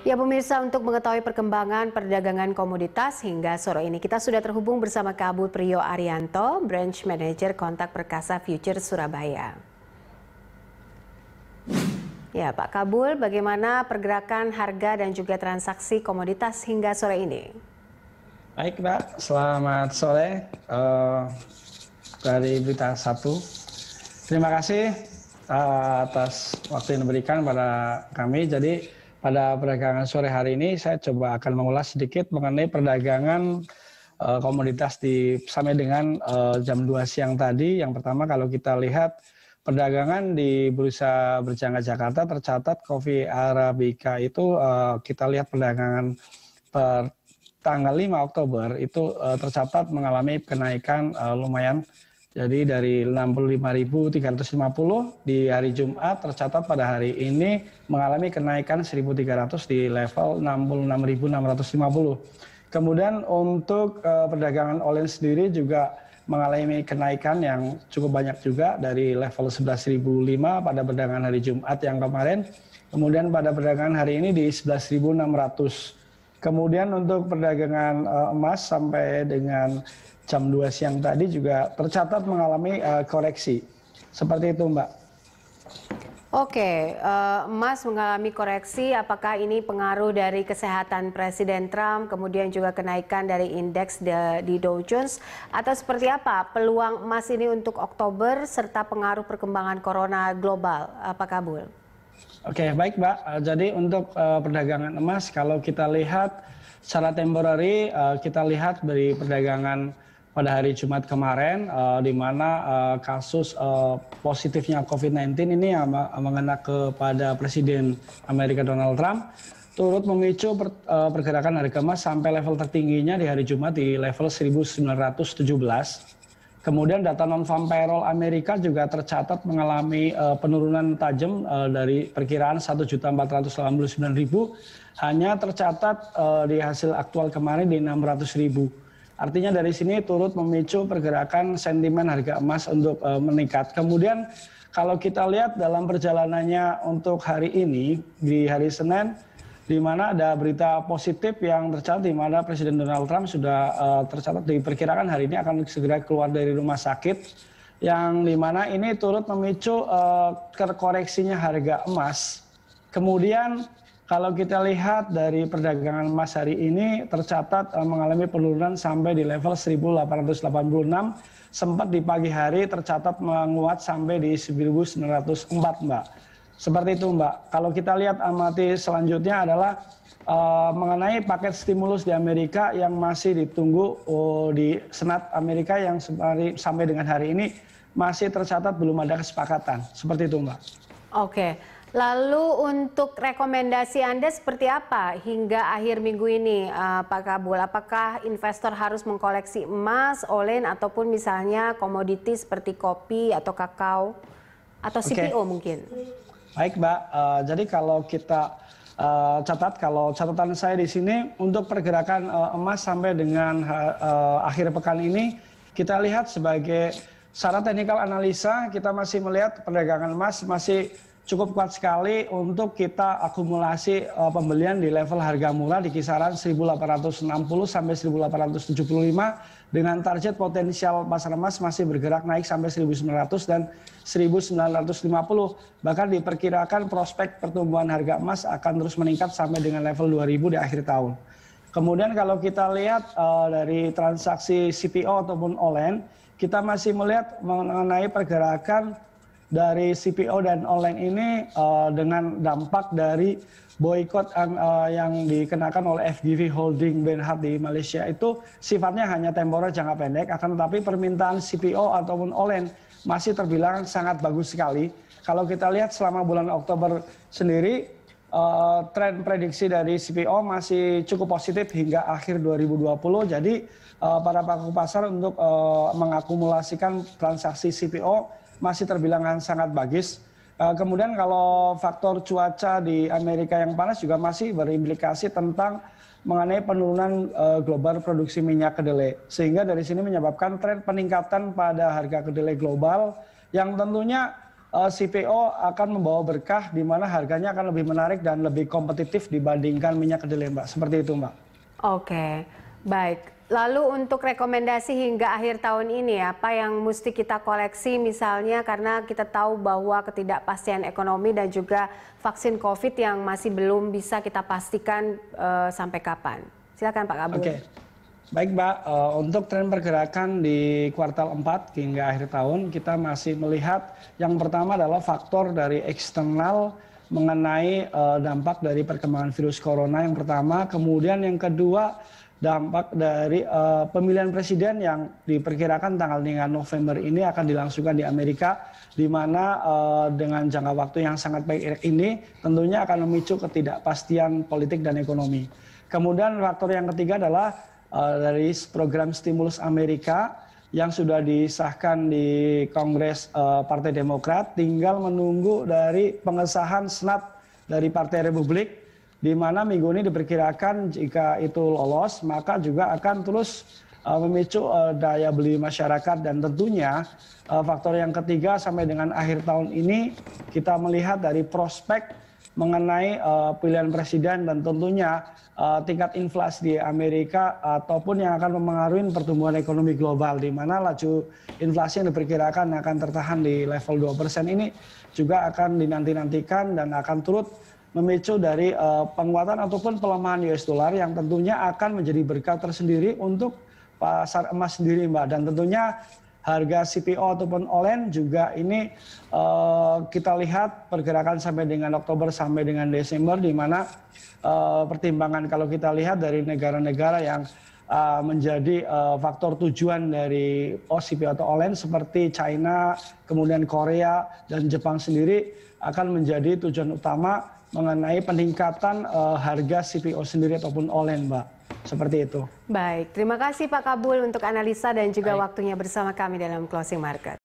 Ya pemirsa, untuk mengetahui perkembangan perdagangan komoditas hingga sore ini, kita sudah terhubung bersama Kabul Priyo Arianto, Branch Manager Kontak Perkasa Future Surabaya. Ya Pak Kabul, bagaimana pergerakan harga dan juga transaksi komoditas hingga sore ini? Baik Mbak, selamat sore dari Berita 1. Terima kasih atas waktu yang diberikan pada kami. Jadi pada perdagangan sore hari ini saya coba akan mengulas sedikit mengenai perdagangan komoditas sampai dengan jam 2 siang tadi. Yang pertama kalau kita lihat perdagangan di Bursa Berjangka Jakarta tercatat kopi Arabica itu kita lihat perdagangan per tanggal 5 Oktober itu tercatat mengalami kenaikan lumayan. Jadi dari 65.350 di hari Jumat tercatat pada hari ini mengalami kenaikan 1.300 di level 66.650. Kemudian untuk perdagangan online sendiri juga mengalami kenaikan yang cukup banyak juga dari level 11.005 pada perdagangan hari Jumat yang kemarin. Kemudian pada perdagangan hari ini di 11.600. Kemudian untuk perdagangan emas sampai dengan jam 2 siang tadi juga tercatat mengalami koreksi. Seperti itu Mbak. Oke, emas mengalami koreksi, apakah ini pengaruh dari kesehatan Presiden Trump, kemudian juga kenaikan dari indeks di Dow Jones, atau seperti apa peluang emas ini untuk Oktober serta pengaruh perkembangan corona global, Pak Kabul? Oke, baik Mbak. Jadi untuk perdagangan emas kalau kita lihat secara temporary, kita lihat dari perdagangan pada hari Jumat kemarin, di mana kasus positifnya COVID-19 ini yang mengena kepada Presiden Amerika Donald Trump, turut memicu pergerakan harga emas sampai level tertingginya di hari Jumat di level 1917. Kemudian data non-farm payroll Amerika juga tercatat mengalami penurunan tajam dari perkiraan 1.489.000 hanya tercatat di hasil aktual kemarin di 600.000. Artinya dari sini turut memicu pergerakan sentimen harga emas untuk meningkat. Kemudian kalau kita lihat dalam perjalanannya untuk hari ini di hari Senin, di mana ada berita positif yang tercatat di mana Presiden Donald Trump sudah tercatat diperkirakan hari ini akan segera keluar dari rumah sakit, yang di mana ini turut memicu koreksinya harga emas. Kemudian kalau kita lihat dari perdagangan emas hari ini tercatat mengalami penurunan sampai di level 1.886, sempat di pagi hari tercatat menguat sampai di 1.904 Mbak. Seperti itu Mbak. Kalau kita lihat amati selanjutnya adalah mengenai paket stimulus di Amerika yang masih ditunggu di Senat Amerika yang sampai dengan hari ini masih tercatat belum ada kesepakatan. Seperti itu Mbak. Oke. Lalu untuk rekomendasi Anda seperti apa hingga akhir minggu ini Pak Kabul? Apakah investor harus mengkoleksi emas, olen ataupun misalnya komoditi seperti kopi atau kakao atau CPO mungkin? Baik Mbak, jadi kalau kita kalau catatan saya di sini untuk pergerakan emas sampai dengan akhir pekan ini kita lihat sebagai secara teknikal analisa kita masih melihat perdagangan emas masih cukup kuat sekali untuk kita akumulasi pembelian di level harga murah di kisaran 1.860 sampai 1.875 dengan target potensial pasar emas masih bergerak naik sampai 1.900 dan 1.950. Bahkan diperkirakan prospek pertumbuhan harga emas akan terus meningkat sampai dengan level 2.000 di akhir tahun. Kemudian kalau kita lihat dari transaksi CPO ataupun online, kita masih melihat mengenai pergerakan dari CPO dan online ini dengan dampak dari boykot yang dikenakan oleh FGV Holding Berhad di Malaysia itu sifatnya hanya temporer jangka pendek, akan tetapi permintaan CPO ataupun online masih terbilang sangat bagus sekali. Kalau kita lihat selama bulan Oktober sendiri, tren prediksi dari CPO masih cukup positif hingga akhir 2020. Jadi para pelaku pasar untuk mengakumulasikan transaksi CPO masih terbilang sangat bagus. Kemudian kalau faktor cuaca di Amerika yang panas juga masih berimplikasi tentang mengenai penurunan global produksi minyak kedelai. Sehingga dari sini menyebabkan tren peningkatan pada harga kedelai global yang tentunya CPO akan membawa berkah di mana harganya akan lebih menarik dan lebih kompetitif dibandingkan minyak kedelai, Mbak. Seperti itu, Mbak. Oke, baik. Lalu untuk rekomendasi hingga akhir tahun ini, apa yang mesti kita koleksi misalnya karena kita tahu bahwa ketidakpastian ekonomi dan juga vaksin COVID yang masih belum bisa kita pastikan sampai kapan. Silakan Pak Kabul. Oke. Baik Mbak, untuk tren pergerakan di kuartal 4 hingga akhir tahun kita masih melihat yang pertama adalah faktor dari eksternal mengenai dampak dari perkembangan virus corona yang pertama, kemudian yang kedua dampak dari pemilihan presiden yang diperkirakan tanggal 9 November ini akan dilangsungkan di Amerika, di mana dengan jangka waktu yang sangat baik ini tentunya akan memicu ketidakpastian politik dan ekonomi. Kemudian faktor yang ketiga adalah dari program stimulus Amerika yang sudah disahkan di Kongres Partai Demokrat, tinggal menunggu dari pengesahan Senat dari Partai Republik, di mana minggu ini diperkirakan jika itu lolos, maka juga akan terus memicu daya beli masyarakat dan tentunya faktor yang ketiga sampai dengan akhir tahun ini kita melihat dari prospek mengenai pilihan presiden dan tentunya tingkat inflasi di Amerika ataupun yang akan mempengaruhi pertumbuhan ekonomi global di mana laju inflasi yang diperkirakan akan tertahan di level 2% ini juga akan dinanti-nantikan dan akan turut memicu dari penguatan ataupun pelemahan US dollar yang tentunya akan menjadi berkah tersendiri untuk pasar emas sendiri Mbak, dan tentunya harga CPO ataupun olen juga ini kita lihat pergerakan sampai dengan Oktober sampai dengan Desember di mana pertimbangan kalau kita lihat dari negara-negara yang menjadi faktor tujuan dari CPO atau olen seperti China, kemudian Korea dan Jepang sendiri akan menjadi tujuan utama mengenai peningkatan harga CPO sendiri ataupun olen, Mbak. Seperti itu. Baik, terima kasih Pak Kabul untuk analisa dan juga waktunya bersama kami dalam Closing Market.